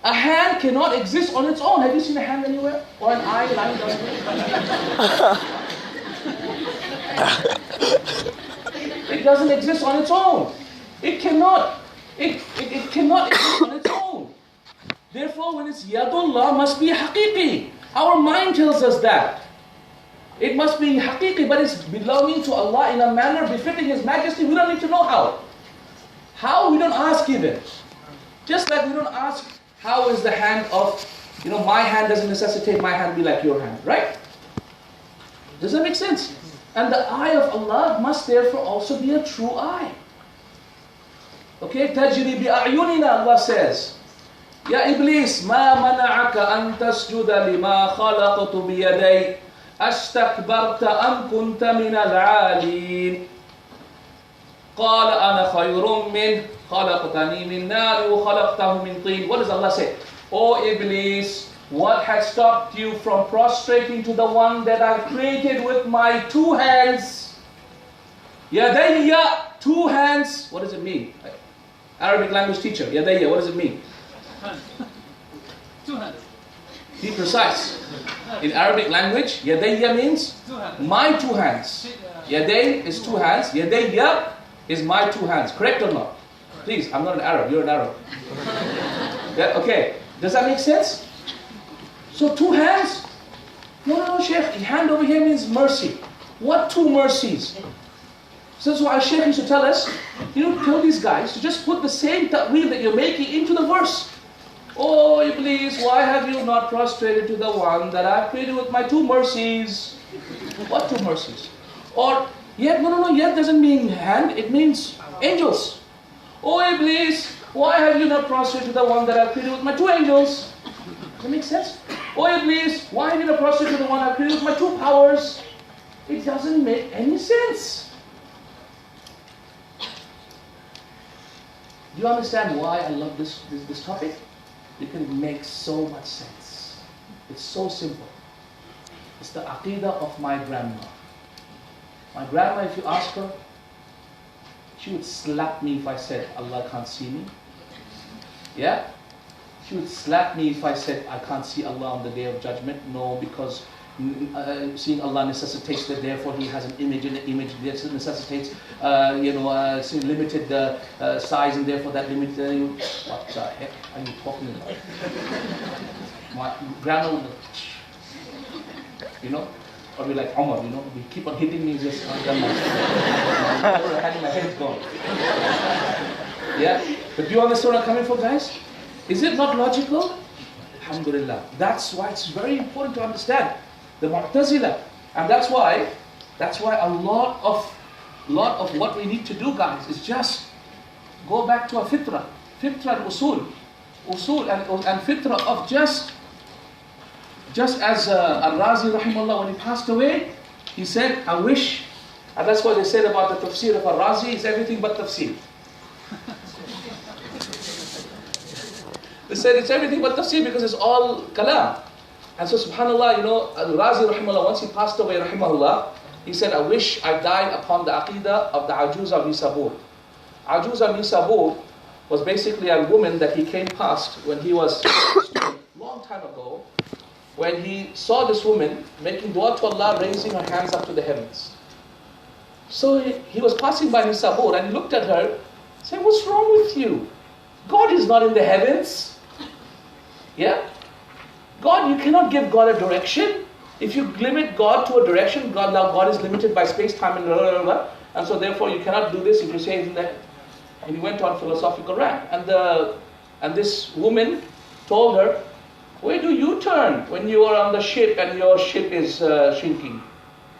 A hand cannot exist on its own. Have you seen a hand anywhere? Or an eye lying down here? It doesn't exist on its own. It cannot. It cannot exist on its own. Therefore, when it's Yadullah, must be haqiqi. Our mind tells us that. It must be haqiqi, but it's belonging to Allah in a manner befitting His Majesty. We don't need to know how. How? We don't ask even. Just like we don't ask, how is the hand of, my hand doesn't necessitate my hand be like your hand, right? Does that make sense? And the eye of Allah must therefore also be a true eye. Okay, تَجْرِي بِأَعْيُنِنَا, Allah says. Ya Iblis, ma mana'aka an tasjuda lima khalaqtu biyaday astakbarta am kunta min al-'alin. Qala ana khayrun min khalaqtani min nar wa khalaqtahu min tin. What does Allah say? O Iblis, what has stopped you from prostrating to the one that I created with my two hands? Yadayya, two hands. What does it mean? Arabic language teacher, Yadayya, what does it mean? Two hands. Be precise. In Arabic language, Yadayya means my two hands. Yaday is two hands. Yadayya is my two hands. Correct or not? Please, I'm not an Arab. You're an Arab. Okay. Does that make sense? So two hands? No, Shaykh. Hand over here means mercy. What two mercies? So that's why our Shaykh used to tell us, tell these guys to just put the same ta'weel that you're making into the verse. Oh Iblis, why have you not prostrated to the one that I've created with my two mercies? What two mercies? Or, yet doesn't mean hand, it means angels. Oh Iblis, why have you not prostrated to the one that I've created with my two angels? Does that make sense? Oh Iblis, why have you not prostrated to the one I've created with my two powers? It doesn't make any sense. Do you understand why I love this topic? Because it makes so much sense. It's so simple. It's the aqidah of my grandma. My grandma, if you ask her, she would slap me if I said, Allah can't see me. Yeah? She would slap me if I said, I can't see Allah on the Day of Judgment. No, because seeing Allah necessitates that therefore He has an image, and the image necessitates, seeing limited size, and therefore that limit. What the heck are you talking about? My grandma, or be like Omar, we keep on hitting me just my head is gone. Yeah, but do you understand where I'm coming from, guys? Is it not logical? Alhamdulillah. That's why it's very important to understand the Mu'tazila, and that's why a lot of what we need to do, guys, is just go back to a fitra and usul and fitra of just as Al-Razi rahimahullah, when he passed away, he said, I wish, and that's what they said about the tafsir of Al-Razi, is everything but tafsir. They said it's everything but tafsir because it's all kalam. And so subhanAllah, Al-Razi rahimahullah, once he passed away rahimahullah, he said, I wish I died upon the aqidah of the Ajuz of Nisabur. Ajuz of Nisabur was basically a woman that he came past when he was a long time ago, when he saw this woman making dua to Allah, raising her hands up to the heavens. So he was passing by Nisabur and he looked at her, saying, what's wrong with you? God is not in the heavens. Yeah? God, you cannot give God a direction. If you limit God to a direction, God is limited by space, time, and blah, blah, blah, and so therefore you cannot do this if you say it's in the. And he went on philosophical rant. And this woman told her, where do you turn when you are on the ship and your ship is shrinking?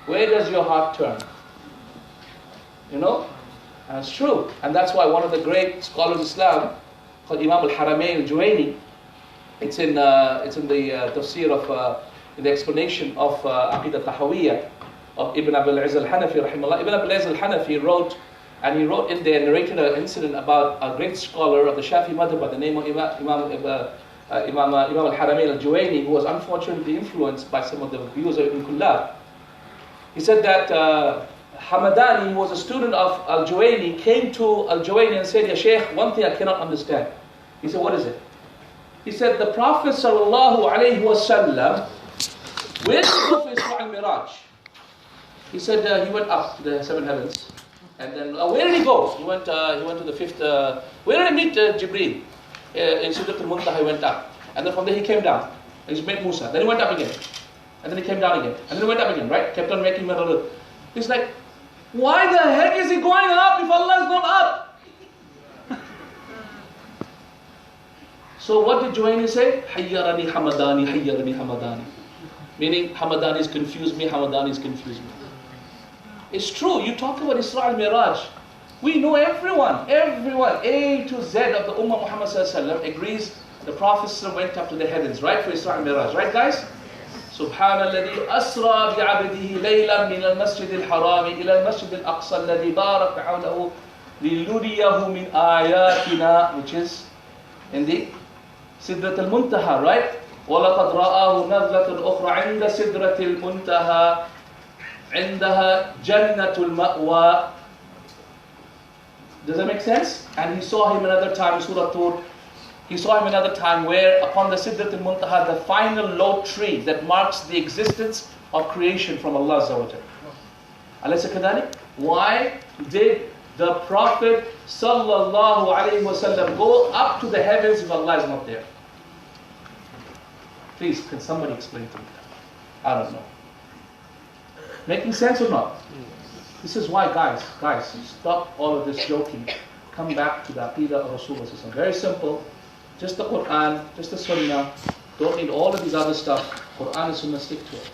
Where does your heart turn? And it's true. And that's why one of the great scholars of Islam, called Imam al-Haramain al-Juwayni, it's in the tafsir of, in the explanation of Aqidah Tahawiyya of Ibn Abil Izz al-Hanafi rahimahullah. Ibn Abil Izz al-Hanafi wrote in there, narrated an incident about a great scholar of the Shafi madhab by the name of Imam al-Haramain al-Juwayni, who was unfortunately influenced by some of the views of Ibn Kullab. He said that Hamadani, who was a student of al-Juwayni, came to al-Juwayni and said, Ya Shaykh, one thing I cannot understand. He said, what is it? He said the Prophet sallallahu alaihi wasallam, where did he go for Isra al-Miraj? He said he went up to the seven heavens. And then, where did he go? He went to the fifth, where did he meet Jibreel? In Sidrat al-Muntaha he went up. And then from there he came down. And he met Musa. Then he went up again. And then he came down again. And then he went up again, right? Kept on making mirror. He's like, why the heck is he going up if Allah is not up? So what did Juwayni say? Hayyarani Hamadani, Hayyarani Hamadani. Meaning, Hamadani's confused me, Hamadani's confused me. It's true, you talk about Isra al-Miraj. We know everyone, A to Z of the Ummah Muhammad sallallahu agrees the Prophet went up to the heavens, right? For Isra al-Miraj, right guys? Subhanalladhi asra bi'abdihi laylan min al-masjid al-harami ila al-masjid al-aqsa alladhi baraka hawlahu liluriyahu min ayatina, which is in the Sidrat al-Muntaha, right? وَلَقَدْ رَآهُ نَذْلَةٌ أُخْرَى عِنْدَ سِدْرَةِ الْمُنْتَهَى عِنْدَهَا جَنَّةُ الْمَأْوَى. Does that make sense? And he saw him another time in Surah Tur. He saw him another time where upon the Sidrat al-Muntaha, the final low tree that marks the existence of creation from Allah Azza wa Jalla. Alaysa kadhalik? Why did the Prophet sallallahu alayhi wasallam go up to the heavens if Allah is not there? Please, can somebody explain to me that? I don't know. Making sense or not? This is why, guys, stop all of this joking. Come back to the Aqidah of Rasulullah. Very simple. Just the Quran, just the Sunnah. Don't need all of these other stuff. Quran and Sunnah, stick to it.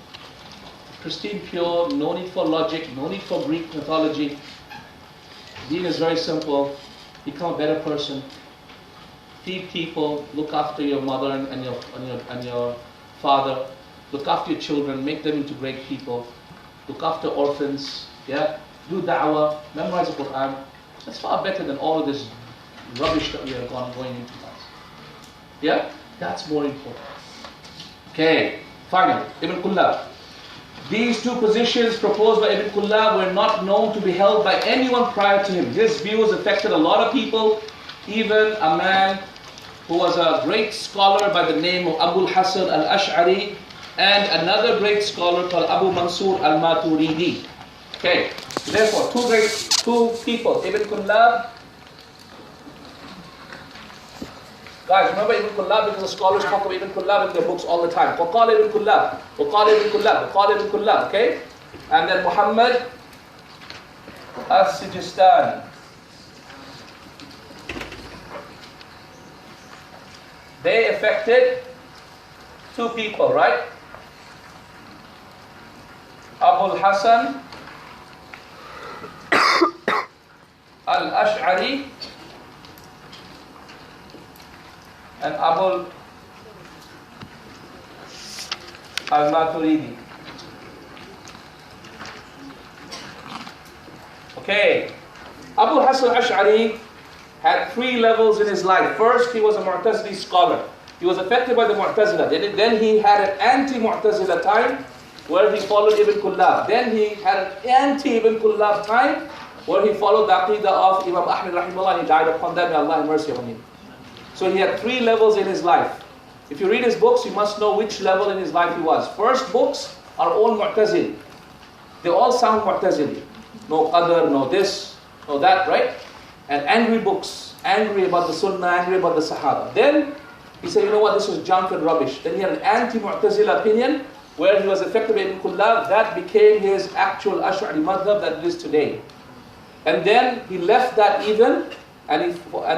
Pristine, pure, no need for logic, no need for Greek mythology. Deen is very simple. Become a better person. Feed people. Look after your mother and your father. Look after your children. Make them into great people. Look after orphans. Yeah. Do da'wah. Memorize the Quran. That's far better than all of this rubbish that we are going into. Yeah. That's more important. Okay. Finally, Ibn Kullab. These two positions proposed by Ibn Kullab were not known to be held by anyone prior to him. His views affected a lot of people, even a man who was a great scholar by the name of Abu Hasan al-Ash'ari and another great scholar called Abu Mansur al-Maturidi. Okay, therefore, two people, Ibn Kullab. Guys, remember Ibn Kullab, because the scholars talk about Ibn Kullab in their books all the time. وَقَالَ Ibn Kullab, وَقَالَ Ibn Kullab, وَقَالَ Ibn Kullab, okay? And then Muhammad as-Sijistani. They affected two people, right? Abu Hasan al-Ash'ari and Abu al-Maturidi. Okay, Abu Hasan al-Ash'ari had three levels in his life. First, he was a Mu'tazili scholar. He was affected by the Mu'tazila. Then he had an anti-Mu'tazila time where he followed Ibn Kullab. Then he had an anti-Ibn Kullab time where he followed the Aqidah of Imam Ahmad rahimahullah. He died upon that. May Allah have mercy on him. So he had three levels in his life. If you read his books, you must know which level in his life he was. First books are all Mu'tazili. They all sound Mu'tazili. No qadr, no this, no that, right? And angry books, angry about the Sunnah, angry about the Sahaba. Then he said, you know what, this was junk and rubbish. Then he had an anti-Mu'tazila opinion where he was affected by Ibn Kullab. That became his actual Ash'ari madhab that it is today. And then he left that even, and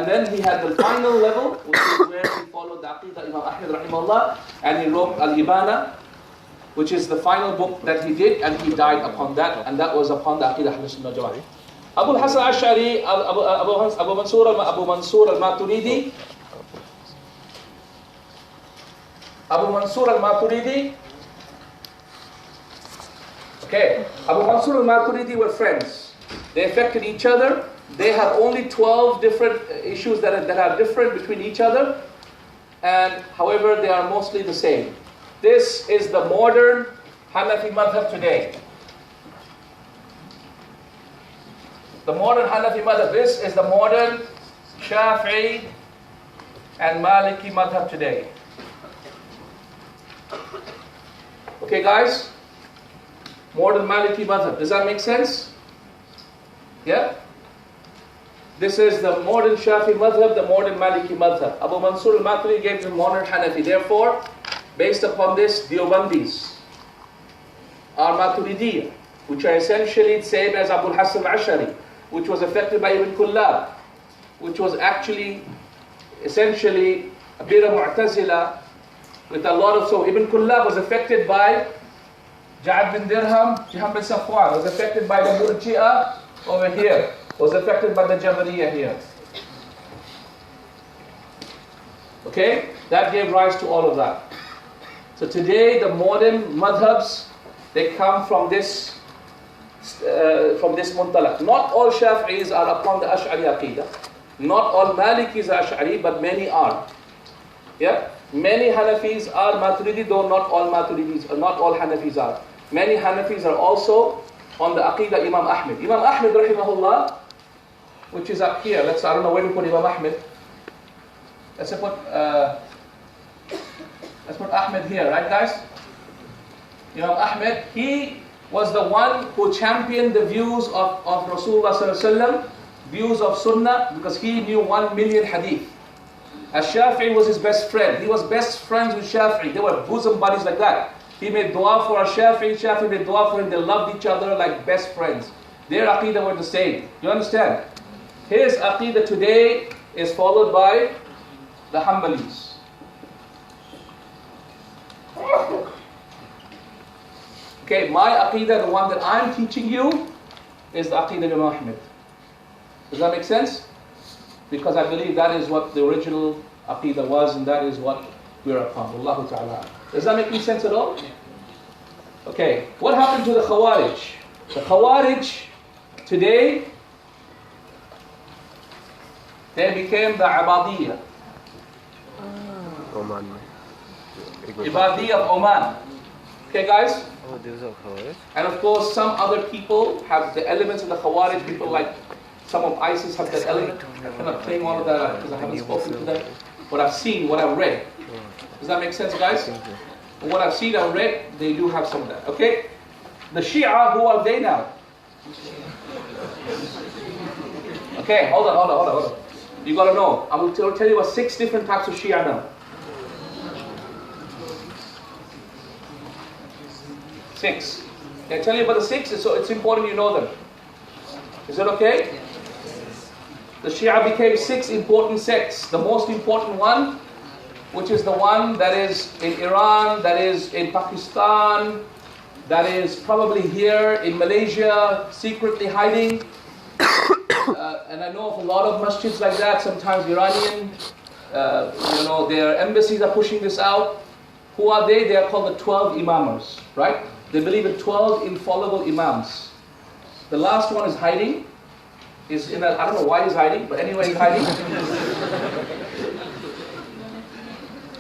then he had the final level, which is where he followed the Aqidah Imam Ahmad rahimahullah, and he wrote Al-Ibana, which is the final book that he did, and he died upon that, and that was upon the Aqidah Ahlus Sunnah Jama'ah. Abu Hasan al-Ash'ari, Abu Mansur al-Maturidi. Abu Mansur al-Maturidi. Okay, Abu Mansur al-Maturidi were friends. They affected each other. They have only 12 different issues that are different between each other. And however, they are mostly the same. This is the modern Hanafi madhab today. The modern Hanafi madhab. This is the modern Shafi'i and Maliki madhab today. Okay guys? Modern Maliki madhab. Does that make sense? Yeah? This is the modern Shafi madhab, the modern Maliki madhab. Abu Mansur al-Maturidi gave the modern Hanafi. Therefore, based upon this, Deobandis are Maturidiyya, which are essentially the same as Abu Hassan al-Ash'ari, which was affected by Ibn Kullab, which was actually essentially a bit of Mu'tazila with a lot of, so Ibn Kullab was affected by Ja'ad bin Dirham, Jiham bin Safwan, was affected by the Murji'ah over here, was affected by the Jabariyah here. Okay, that gave rise to all of that. So today the modern madhabs, they come from this muntalaq. Not all Shafi'is are upon the Ash'ari Aqidah. Not all Malikis are Ash'ari, but many are. Yeah? Many Hanafis are Maturidi, though not all Maturidis, not all Hanafis are. Many Hanafis are also on the Aqidah Imam Ahmed. Imam Ahmed rahimahullah, which is up here. I don't know where to put Imam Ahmed. Let's put Ahmed here, right guys? Imam Ahmed, he was the one who championed the views of Rasulullah sallallahu alaihi wasallam, views of Sunnah, because he knew 1 million hadith. As Shafi'i was his best friend. He was best friends with Shafi'i. They were bosom buddies like that. He made dua for Shafi'i, Shafi'i made dua for him. They loved each other like best friends. Their aqidah were the same. You understand? His aqidah today is followed by the Hanbalis. Okay, my aqidah, the one that I'm teaching you, is the aqidah of Imam Ahmed. Does that make sense? Because I believe that is what the original aqidah was, and that is what we're upon. Wallahu ta'ala. Does that make any sense at all? Okay, what happened to the Khawarij? The Khawarij today, they became the Ibadiyya. Oman. Ibadiyya of Oman. Okay guys? Oh, these are Khawarij. And of course some other people have the elements of the Khawarij. People like some of ISIS have that element. I cannot claim all of that because I haven't spoken to them. What I've seen, what I've read. Does that make sense guys? What I've seen and read, they do have some of that. Okay? The Shia, who are they now? Okay, hold on. You gotta know. I will tell you about 6 different types of Shia now. 6. Can I tell you about the 6? So it's important you know them. Is that okay? The Shia became 6 important sects. The most important one, which is the one that is in Iran, that is in Pakistan, that is probably here in Malaysia, secretly hiding. And I know of a lot of masjids like that. Sometimes Iranian, their embassies are pushing this out. Who are they? They are called the 12 Imamers, right? They believe in 12 infallible Imams. The last one is hiding. I don't know why he's hiding, but anyway, he's hiding.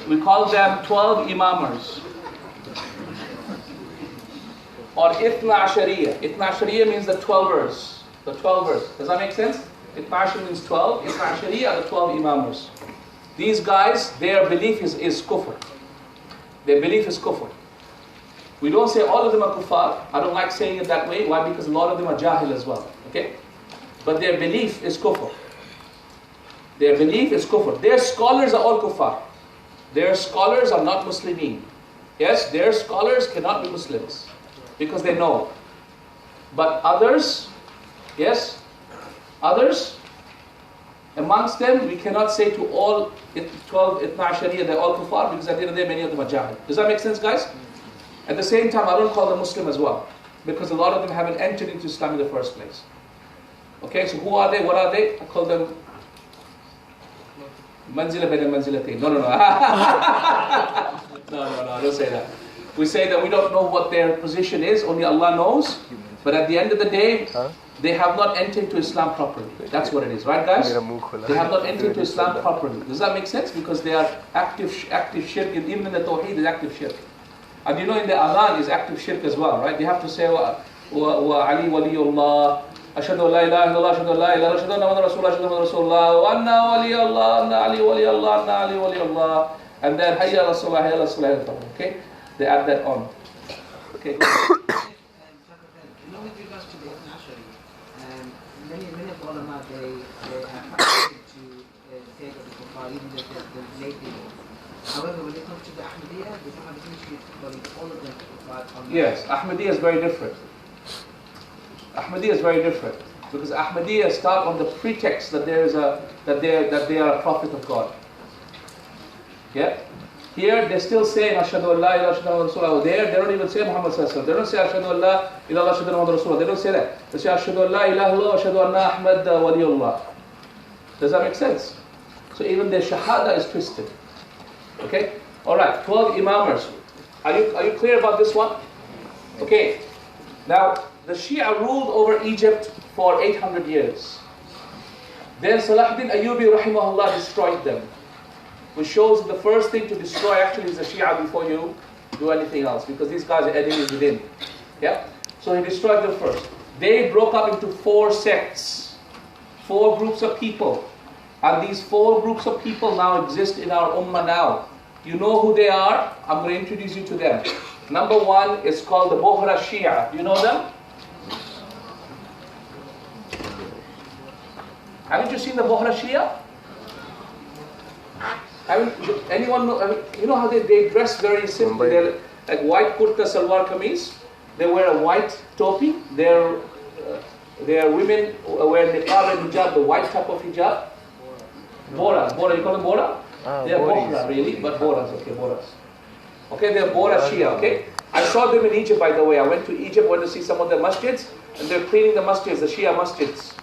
We call them 12 Imamers. Or Ithna Ashariya. Ithna Ashariya means the 12ers. The 12ers. Does that make sense? Ithna Ashariya means 12. Ithna Ashariya are the 12 Imamers. These guys, their belief is kufr. Their belief is kufr. We don't say all of them are kuffar. I don't like saying it that way. Why? Because a lot of them are jahil as well. Okay? But their belief is kufr. Their belief is kufr. Their scholars are all kuffar. Their scholars are not Muslimin. Yes, their scholars cannot be Muslims. Because they know. But others, yes, others, amongst them, we cannot say to all 12 Ithna Ashariya, they're all kuffar, because at the end of the day, many of them are jahil. Does that make sense, guys? At the same time, I don't call them Muslim as well, because a lot of them haven't entered into Islam in the first place. Okay, so who are they? What are they? I call them Manzila Bain Manzilatayn. No. No, don't say that. We say that we don't know what their position is, only Allah knows. But at the end of the day, they have not entered into Islam properly. That's what it is, right guys? They have not entered into Islam properly. Does that make sense? Because they are active shirk, and even in the Tawheed is active shirk. And you know in the Adhan is active shirk as well, right? They have to say, wa Ali waliyullah, Ashhadu an la ilaha illallah, ashhadu an la ilaha illallah, ashhadu anna Muhammadan Rasulullah, ashhadu anna Rasulullah, wa anna waliyallah, anna Ali waliyallah, anna Ali waliyallah, and then hayya ala salah, hayya ala salah. Okay, they add that on. Okay. With regards to the Ashari, many of the ulama they have practiced to take of the Kuffar, even the late people. However, when it comes to the Ahmadiyya, they don't have a history of calling all of them Kuffar. Yes, Ahmadiyya is very different. Ahmadiyya is very different because Ahmadiyya start on the pretext that there is that they are a prophet of God. Yeah. Here they're still saying Ashhadu an la ilaha illallah Rasulullah. There they don't even say Muhammad sallallahu alaihi wasallam. They don't say Ashhadu an la ilaha illallah Ashhadu anna Muhammadan Rasulullah. They don't say that. They say Ashhadu an la ilaha illallah Ashhadu anna Ahmad waliyullah. Does that make sense? So even their shahada is twisted. Okay. All right. 12 imamers. Are you clear about this one? Okay. Now the Shia ruled over Egypt for 800 years. Then Salahuddin Ayyubi rahimahullah destroyed them. Which shows that the first thing to destroy actually is the Shia before you do anything else, because these guys are enemies within. Yeah? So he destroyed them first. They broke up into 4 sects, 4 groups of people. And these 4 groups of people now exist in our ummah now. You know who they are? I'm going to introduce you to them. Number 1 is called the Bohra Shia. Do you know them? Haven't you seen the Bohra Shia? Anyone know? You know how they dress very simply? They're like white kurta salwar kameez. They wear a white topi. Their women wear niqab and hijab, the white type of hijab. Bora, you call them Bora? They're Bohra really, but Boras, okay, Boras. Okay, they're Bohra Shia, okay? I saw them in Egypt, by the way. I went to Egypt, went to see some of the masjids, and they're cleaning the masjids, the Shia masjids.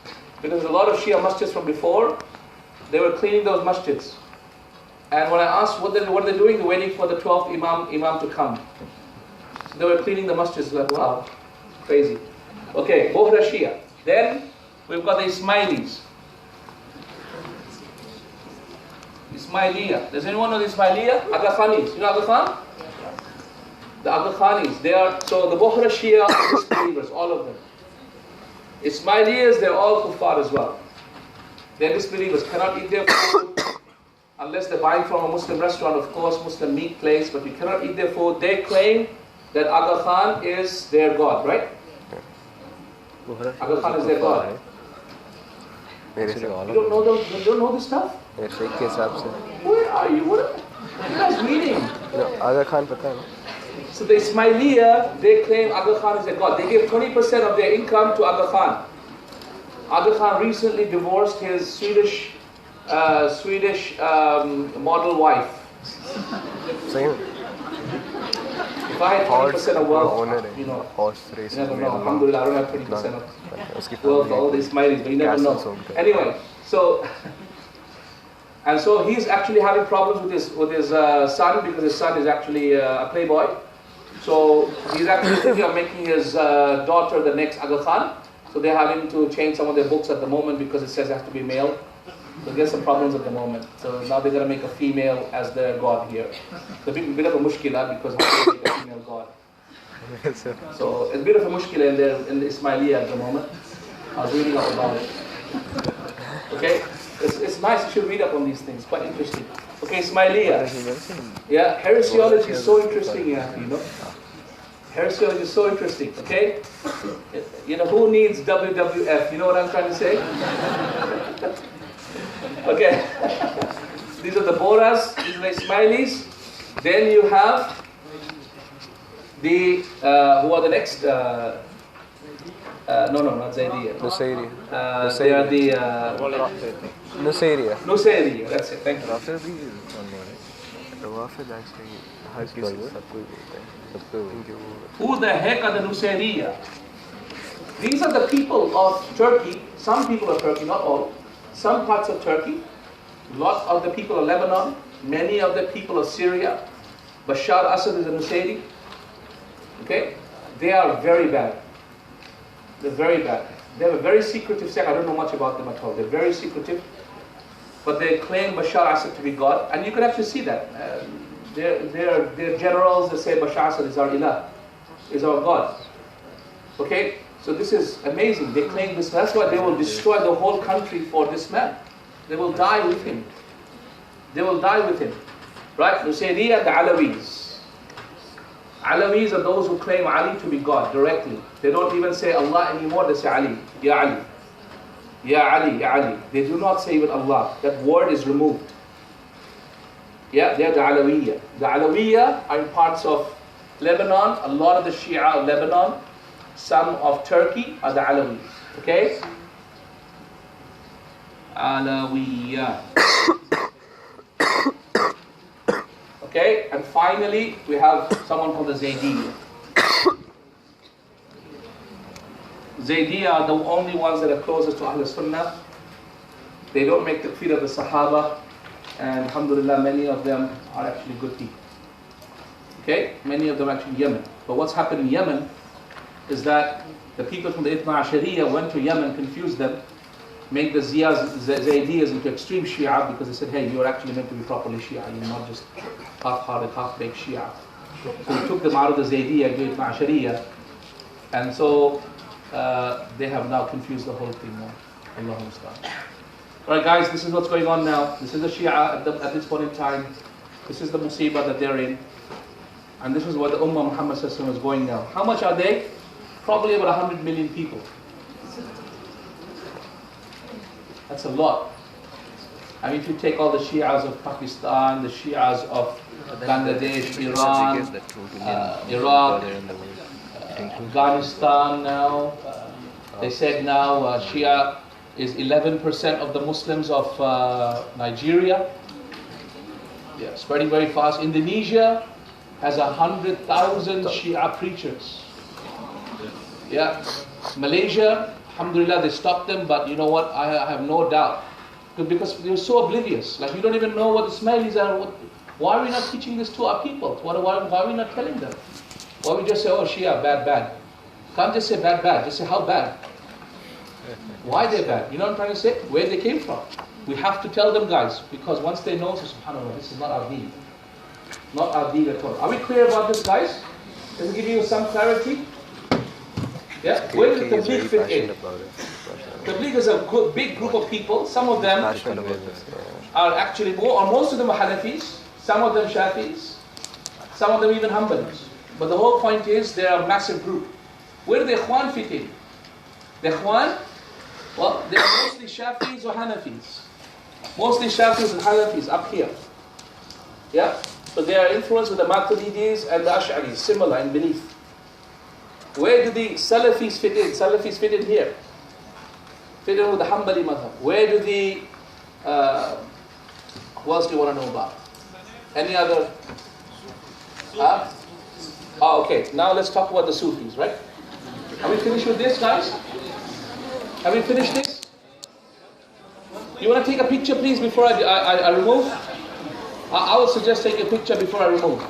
Because a lot of Shia masjids from before, they were cleaning those masjids. And when I asked what are they doing, they're waiting for the 12th imam to come. So they were cleaning the masjids, like wow, crazy. Okay, Bohra Shia. Then we've got the Ismailis. Ismailiya. Does anyone know the Ismailiya? Aga Khanis. You know Aga Khan? The Aga Khanis. They are, so the Bohra Shia are disbelievers, all of them. Ismailiyas, they're all kuffar as well. They're disbelievers, cannot eat their food unless they're buying from a Muslim restaurant, of course, Muslim meat place, but you cannot eat their food. They claim that Aga Khan is their God, right? Aga Khan is their God. You don't know those, you don't know this stuff? Where are you? What are you guys reading? Aga Khan pata hai. So the Ismailiya, they claim Aga Khan is their God. They give 20% of their income to Aga Khan. Aga Khan recently divorced his Swedish model wife. Same. If I had 20% of wealth, you know, horse races. you never know. Alhamdulillah, I don't have 20% of wealth, all the Ismailis, but you never know. Anyway, so and so he's actually having problems with his son, because his son is actually a playboy. So he's actually thinking of making his daughter the next Aga Khan. So they're having to change some of their books at the moment because it says it has to be male. So there's some problems at the moment. So now they're going to make a female as their god here. It's a bit of a mushkila because how do they make a female god? So it's a bit of a mushkila in the Ismailiya at the moment. I was reading up about it. Okay? It's nice, you should read up on these things, quite interesting. Okay, Ismailiya. Yeah, heresiology is so interesting, yeah, you know. Heresiology is so interesting, okay? You know, who needs WWF? You know what I'm trying to say? Okay. These are the Boras, these are the Ismailis. Then you have the, who are the next? No, not Zaydiyya. Nusayri. They are the Nusayri. Nusayri, that's it, thank you. Who the heck are the Nusayriya? These are the people of Turkey. Some people of Turkey, not all. Some parts of Turkey. Lots of the people of Lebanon. Many of the people of Syria. Bashar Assad is a Nusayri. Okay? They are very bad. They're very bad. They have a very secretive sect. I don't know much about them at all. They're very secretive. But they claim Bashar Assad to be God. And you can actually see that. They're generals that say Bashar Assad is our ilah, is our God. Okay? So this is amazing. They claim this. That's why they will destroy the whole country for this man. They will die with him. They will die with him. Right? Nusayriya, the Alawis. Alawis are those who claim Ali to be God directly. They don't even say Allah anymore. They say Ali. Ya Ali. Ya Ali, Ya Ali. They do not say even Allah. That word is removed. Yeah, they are the Alawiyya. The Alawiyya are in parts of Lebanon. A lot of the Shia of Lebanon, some of Turkey are the Alawis. Okay? Alawiyya. Okay, and finally we have someone called the Zaydiyya. Zaydiyya are the only ones that are closest to Ahl Sunnah. They don't make the feet of the Sahaba, and alhamdulillah, many of them are actually good people. Okay, many of them are actually Yemen. But what's happened in Yemen is that the people from the Ithna Ashariya went to Yemen, confused them, made the Zaydiyyas into extreme Shia because they said, hey, you're actually meant to be properly Shia, you're not just half-hearted, half-baked Shia. So we took them out of the Zaydiyya, the Ithna Ashariya, and so they have now confused the whole thing more. Allahu Musta'an. Alright guys, this is what's going on now. This is the Shia at this point in time. This is the musibah that they're in. And this is where the Ummah Muhammad is going now. How much are they? Probably about 100 million people. That's a lot. I mean, if you take all the Shias of Pakistan, the Shias of Bangladesh, Iran, Iraq, Afghanistan now, they said now Shia is 11% of the Muslims of Nigeria. Yeah, spreading very fast. Indonesia has 100,000 Shia preachers. Yeah, Malaysia, alhamdulillah, they stopped them, but you know what? I have no doubt. Because they're so oblivious. Like, we don't even know what the Ismailis are. Why are we not teaching this to our people? Why are we not telling them? Why we just say, oh, Shia, bad. Can't just say bad. Just say, how bad? Why they're bad? You know what I'm trying to say? Where they came from. We have to tell them, guys, because once they know, so subhanAllah, this is not our deen. Not our deen at all. Are we clear about this, guys? Does it give you some clarity? Yeah? Where did the Tawfique fit in? Tawfique is a big group of people. Some of them are actually or most of them are Hanafis, some of them Shafis, some of them even Hanbalis. But the whole point is they are a massive group. Where do the Ikhwan fit in? The Ikhwan, well, they are mostly Shafis or Hanafis. Mostly Shafis and Hanafis up here. Yeah? So they are influenced with the Maturidis and the Ash'aris, similar in belief. Where do the Salafis fit in? Salafis fit in here. Fit in with the Hanbali madhab. Where do the, who else do you want to know about? Any other? Oh, okay. Now let's talk about the Sufis, right? Have we finished with this, guys? Have we finished this? You want to take a picture, please, before I remove? I would suggest take a picture before I remove.